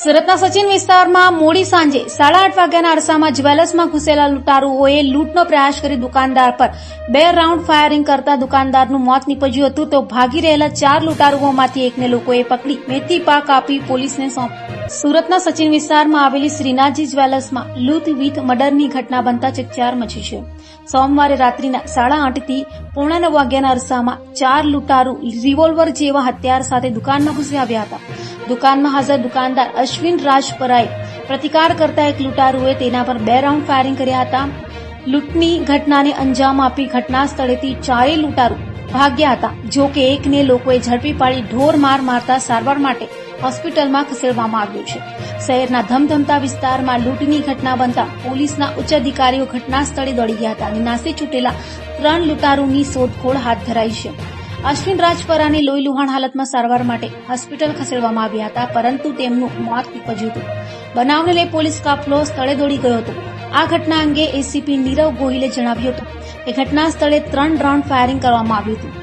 સુરતના સચિન વિસ્તારમાં મોડી સાંજે 8:30 વાગ્યાના અરસામાં જ્વેલર્સમાં ઘૂસેલા લૂંટારુઓએ લૂંટનો પ્રયાસ કરી દુકાનદાર પર 2 રાઉન્ડ ફાયરિંગ કરતા દુકાનદારનું મોત નીપજ્યું હતું તો ભાગી રહેલા 4 લૂંટારુઓમાંથી એકને લોકોએ પકડી મેથી પાક આપી પોલીસને સોંપ્યો। સુરતના સચિન વિસ્તારમાં આવેલી શ્રીનાથજી જ્વેલર્સમાં લૂંટ વિથ મર્ડરની ઘટના બનતા ચકચાર મચી છે। સોમવારે રાત્રિના 8:30 થી 9:45 વાગ્યાના અરસામાં 4 લૂંટારુ રિવોલ્વર જેવા હથિયાર સાથે દુકાનમાં ઘૂસી આવ્યા હતા। દુકાનમાં હાજર દુકાનદાર અશ્વિન રાજપરાએ પ્રતિકાર કરતા એક લૂંટારુએ તેના પર 2 રાઉન્ડ ફાયરિંગ કર્યા હતા। લૂંટની ઘટનાને અંજામ આપી ઘટના સ્થળેથી 4 લૂંટારુ ભાગ્યા હતા, જો કે એકને લોકોએ ઝડપી પાડી ઢોર માર મારતા સારવાર માટે હોસ્પિટલમાં ખસેડવામાં આવ્યો છે। શહેરના ધમધમતા વિસ્તારમાં લૂંટની ઘટના બનતા પોલીસના ઉચ્ચ અધિકારીઓ ઘટના સ્થળે દોડી ગયા હતા અને નાસી છૂટેલા 3 લૂંટારુની શોધખોળ હાથ ધરાઈ છે। અશ્વિન રાજપરાને લોહી લુહાણ હાલતમાં સારવાર માટે હોસ્પિટલ ખસેડવામાં આવ્યા હતા, પરંતુ તેમનું મોત નીપજ્યું હતું। બનાવને લઈ પોલીસ કાફલો સ્થળે દોડી ગયો હતો। આ ઘટના અંગે એસીપી નીરવ ગોહિલે જણાવ્યું હતું કે ઘટના સ્થળે 3 રાઉન્ડ ફાયરિંગ કરવામાં આવ્યું હતું।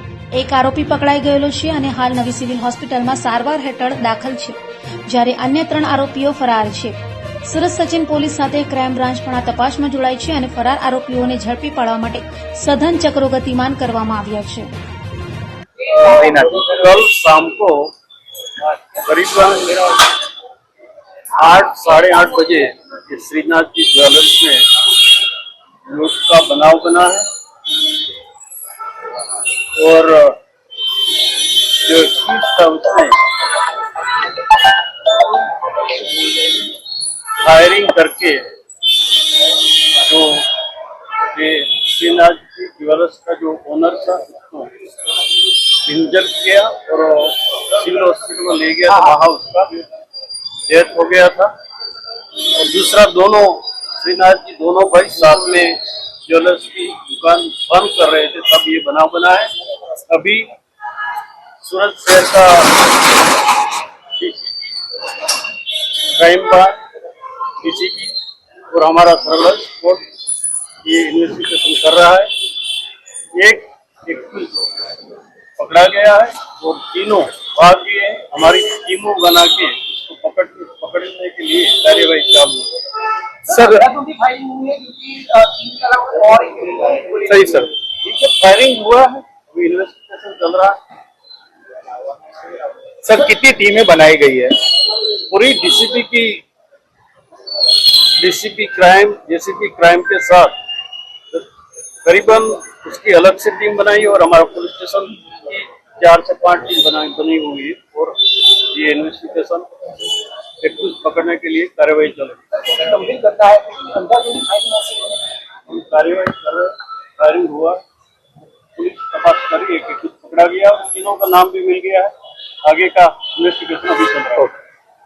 એક આરોપી પકડાઈ ગયેલો છે અને હાલ નવી સિવિલ હોસ્પિટલમાં સારવાર હેઠળ દાખલ છે, જ્યારે અન્ય 3 આરોપીઓ ફરાર છે। સુરત સચિન પોલીસ સાથે ક્રાઇમ બ્રાન્ચ પણ આ તપાસમાં જોડાઈ છે અને ફરાર આરોપીઓને ઝડપી પાડવા માટે સઘન ચક્રો ગતિમાન કરવામાં આવ્યા છે। कल शाम को करीबन 8 साढ़े 8 बजे श्रीनाथ जी ज्वेलर्स में लूट का बनाव बना है और जो चीज था उसने फायरिंग करके जो श्रीनाथ जी ज्वेलर्स का जो ओनर था उसको इंजर किया और सिविल हॉस्पिटल में ले गया था। वहाँ उसका डेथ हो गया था। और दूसरा दोनों श्रीनाथ जी दोनों भाई साथ में ज्वेलर्स की दुकान बंद कर रहे थे, तब ये बनाव बना है। अभी सूरत शहर का डीसीपी क्राइम ब्रांच डीसीपी और हमारा सर्विलांस कोर्ट ये इन्वेस्टिगेशन कर रहा है। एक पकड़ा गया है और तीनों भाग गए हैं। हमारी टीमों बना के उसको पकड़ने के लिए कार्यवाही चालू है। सर सही सर, ये फायरिंग हुआ है, अभी इन्वेस्टिगेशन चल रहा है। सर कितनी टीमें बनाई गई है? पूरी डीसीपी क्राइम के साथ करीबन उसकी अलग से टीम बनाई और हमारा पुलिस स्टेशन की 4 से 5 टीम बनी हुई है और ये इन्वेस्टिगेशन एक्यूज पकड़ने के लिए कार्यवाही चल रही है। हम कार्यवाही कर रहे, फायरिंग हुआ, पुलिस तपास करी, एक एक्यूज पकड़ा गया, तीनों का नाम भी मिल गया है। आगे का इन्वेस्टिगेशन अभी चल रहा है।